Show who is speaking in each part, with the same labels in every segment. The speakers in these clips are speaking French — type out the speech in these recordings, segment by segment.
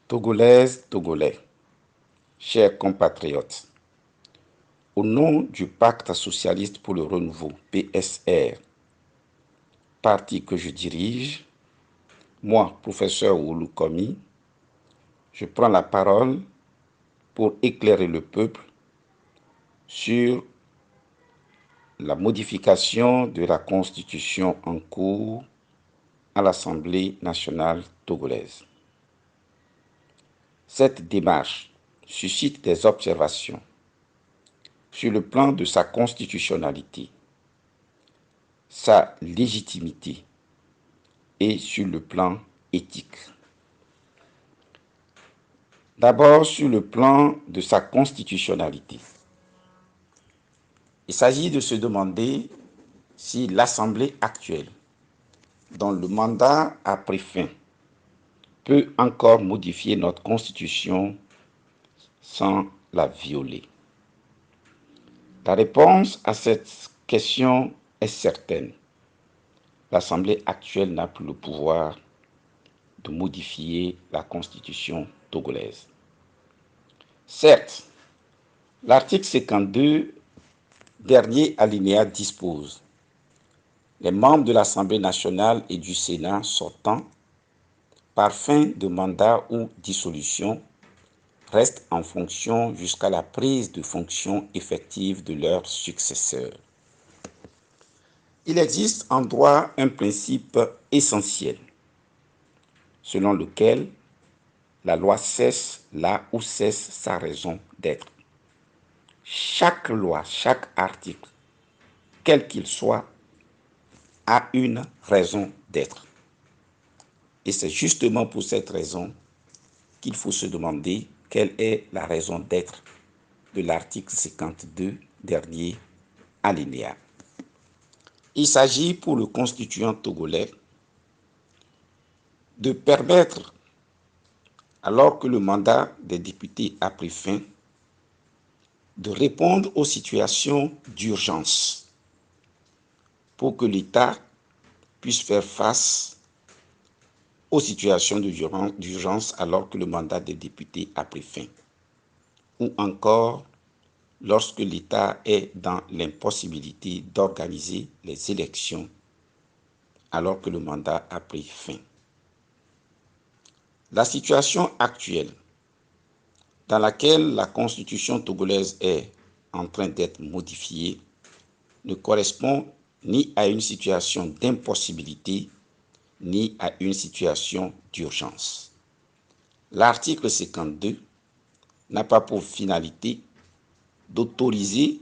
Speaker 1: Togolaises, Togolais, chers compatriotes, au nom du Pacte socialiste pour le renouveau, PSR, parti que je dirige, moi, professeur Oulu Komi, je prends la parole pour éclairer le peuple sur la modification de la Constitution en cours à l'Assemblée nationale togolaise. Cette démarche suscite des observations sur le plan de sa constitutionnalité, sa légitimité et sur le plan éthique. D'abord, sur le plan de sa constitutionnalité. Il s'agit de se demander si l'Assemblée actuelle, dont le mandat a pris fin, peut encore modifier notre Constitution sans la violer. La réponse à cette question est certaine. L'Assemblée actuelle n'a plus le pouvoir de modifier la Constitution togolaise. Certes, l'article 52, dernier alinéa dispose: les membres de l'Assemblée nationale et du Sénat sortant, par fin de mandat ou dissolution, restent en fonction jusqu'à la prise de fonction effective de leurs successeurs. Il existe en droit un principe essentiel, selon lequel la loi cesse là où cesse sa raison d'être. Chaque loi, chaque article, quel qu'il soit, a une raison d'être. Et c'est justement pour cette raison qu'il faut se demander quelle est la raison d'être de l'article 52, dernier alinéa. Il s'agit pour le constituant togolais de permettre, alors que le mandat des députés a pris fin, de répondre aux situations d'urgence pour que l'État puisse faire face aux situations d'urgence alors que le mandat des députés a pris fin, ou encore lorsque l'État est dans l'impossibilité d'organiser les élections alors que le mandat a pris fin. La situation actuelle dans laquelle la Constitution togolaise est en train d'être modifiée ne correspond ni à une situation d'impossibilité ni à une situation d'urgence. L'article 52 n'a pas pour finalité d'autoriser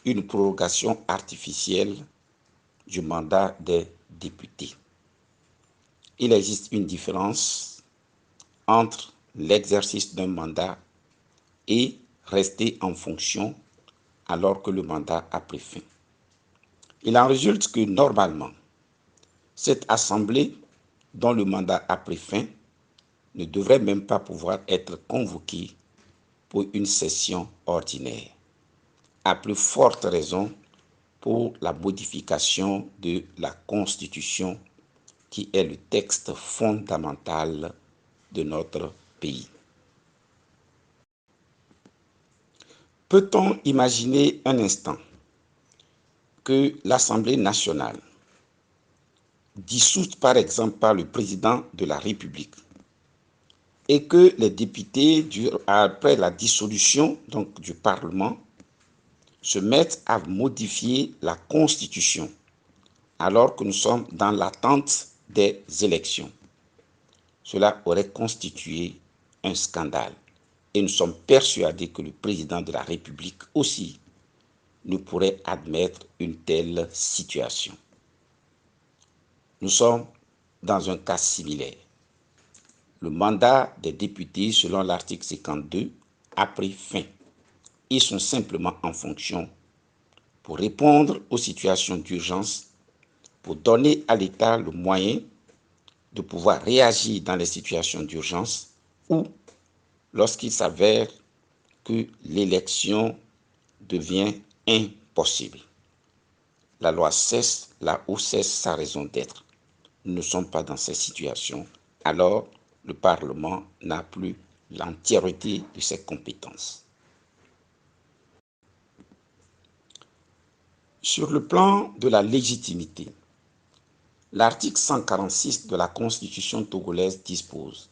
Speaker 1: une prorogation artificielle du mandat des députés. Il existe une différence entre l'exercice d'un mandat et rester en fonction alors que le mandat a pris fin. Il en résulte que normalement, cette assemblée dont le mandat a pris fin ne devrait même pas pouvoir être convoquée pour une session ordinaire. À plus forte raison pour la modification de la Constitution qui est le texte fondamental de notre pays. Peut-on imaginer un instant que l'Assemblée nationale, dissoute par exemple par le président de la République, et que les députés, après la dissolution donc, du Parlement, se mettent à modifier la Constitution alors que nous sommes dans l'attente des élections? Cela aurait constitué un scandale. Et nous sommes persuadés que le président de la République aussi ne pourrait admettre une telle situation. Nous sommes dans un cas similaire. Le mandat des députés, selon l'article 52, a pris fin. Ils sont simplement en fonction pour répondre aux situations d'urgence, pour donner à l'État le moyen de pouvoir réagir dans les situations d'urgence ou lorsqu'il s'avère que l'élection devient impossible. La loi cesse là où cesse sa raison d'être. Nous ne sommes pas dans ces situations, alors le Parlement n'a plus l'entièreté de ses compétences. Sur le plan de la légitimité, l'article 146 de la Constitution togolaise dispose: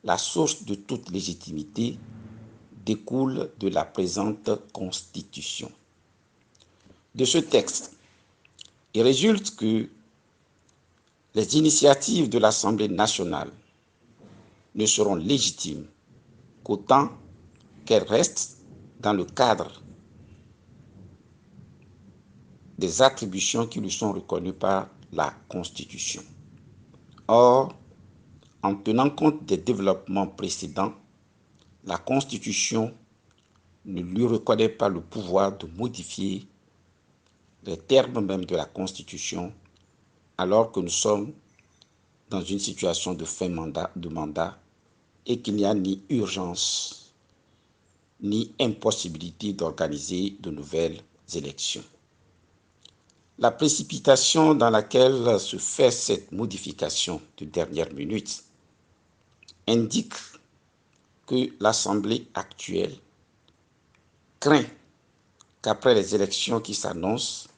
Speaker 1: la source de toute légitimité découle de la présente Constitution. De ce texte, il résulte que les initiatives de l'Assemblée nationale ne seront légitimes qu'autant qu'elles restent dans le cadre des attributions qui lui sont reconnues par la Constitution. Or, en tenant compte des développements précédents, la Constitution ne lui reconnaît pas le pouvoir de modifier les termes même de la Constitution, alors que nous sommes dans une situation de fin de mandat et qu'il n'y a ni urgence ni impossibilité d'organiser de nouvelles élections. La précipitation dans laquelle se fait cette modification de dernière minute indique que l'Assemblée actuelle craint qu'après les élections qui s'annoncent,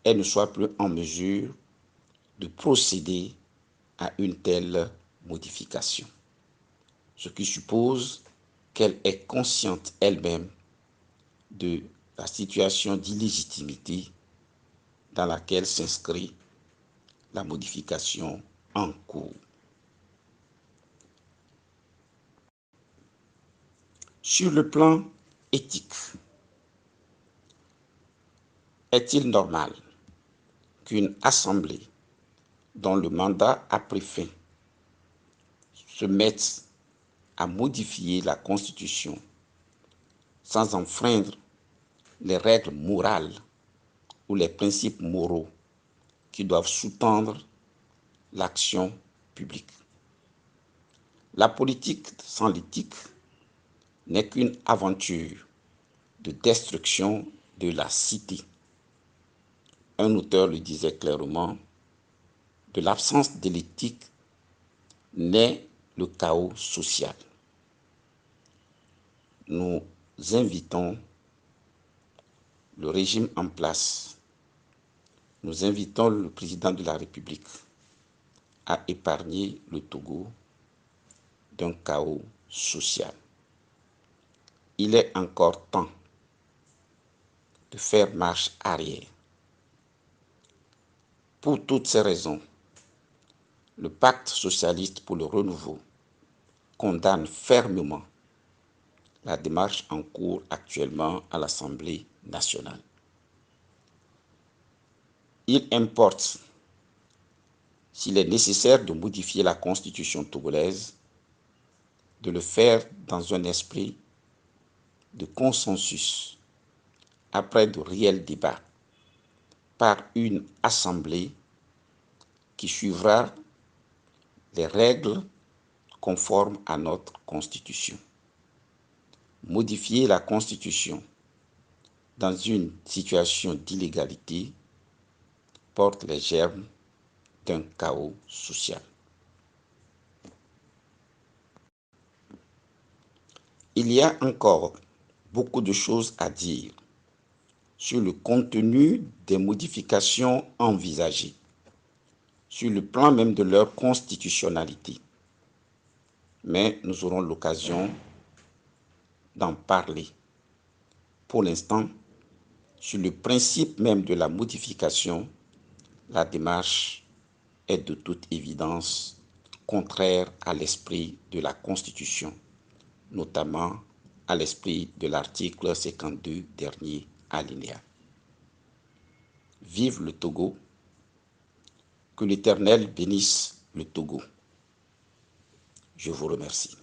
Speaker 1: elle ne soit plus en mesure de procéder à une telle modification, ce qui suppose qu'elle est consciente elle-même de la situation d'illégitimité dans laquelle s'inscrit la modification en cours. Sur le plan éthique, est-il normal qu'une assemblée dont le mandat a pris fin se mette à modifier la Constitution sans enfreindre les règles morales ou les principes moraux qui doivent sous-tendre l'action publique? La politique sans l'éthique n'est qu'une aventure de destruction de la cité. Un auteur le disait clairement: de l'absence de l'éthique naît le chaos social. Nous invitons le régime en place, nous invitons le président de la République à épargner le Togo d'un chaos social. Il est encore temps de faire marche arrière. Pour toutes ces raisons, le pacte socialiste pour le renouveau condamne fermement la démarche en cours actuellement à l'Assemblée nationale. Il importe, s'il est nécessaire de modifier la Constitution togolaise, de le faire dans un esprit de consensus, après de réels débats, par une assemblée qui suivra les règles conformes à notre Constitution. Modifier la Constitution dans une situation d'illégalité porte les germes d'un chaos social. Il y a encore beaucoup de choses à dire sur le contenu des modifications envisagées, sur le plan même de leur constitutionnalité. Mais nous aurons l'occasion d'en parler. Pour l'instant, sur le principe même de la modification, la démarche est de toute évidence contraire à l'esprit de la Constitution, notamment à l'esprit de l'article 52, dernier alinéa. Vive le Togo, que l'Éternel bénisse le Togo. Je vous remercie.